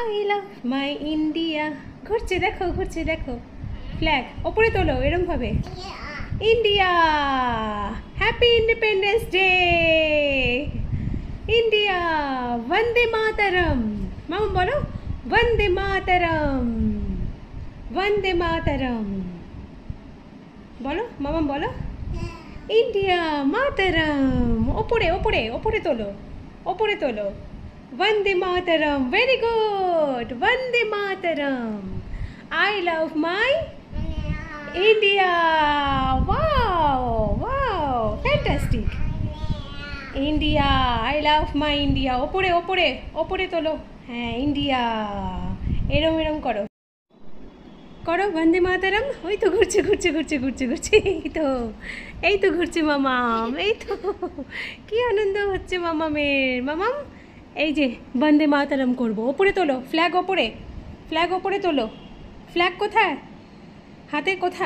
I love my India. ঘুরছে দেখো, ঘুরছে দেখো। ফ্ল্যাগ ওপরে তোলো এরম ভাবে। India, happy independence day India. বন্দে মাতরম। মামা বলো বন্দে মাতরম, বন্দে মাতরম বলো মামা বলো। ইন্ডিয়া মাতরম। ওপরে ওপরে ওপরে তোলো, ওপরে তোলো। বন্দে মাতরম, ভেরি গুড। বন্দে মাতরম। I love my India. Wow wow, fantastic. India, I love my India. ওপরে ওপরে ওপরে তোলো। হ্যাঁ ইন্ডিয়া, এরম এরম করো, করো বন্দে মাতরম। ওই তো ঘুরছে ঘুরছে ঘুরছে ঘুরছে ঘুরছে, এই তো ঘুরছে মামাম, এই তো কি আনন্দ হচ্ছে মামামের। মামাম এই যে বন্দে মাতরম করবো। ওপরে তোলো ফ্ল্যাগ, ওপরে ফ্ল্যাগ, ওপরে তোলো ফ্ল্যাগ। কোথায়? হাতে কোথায়?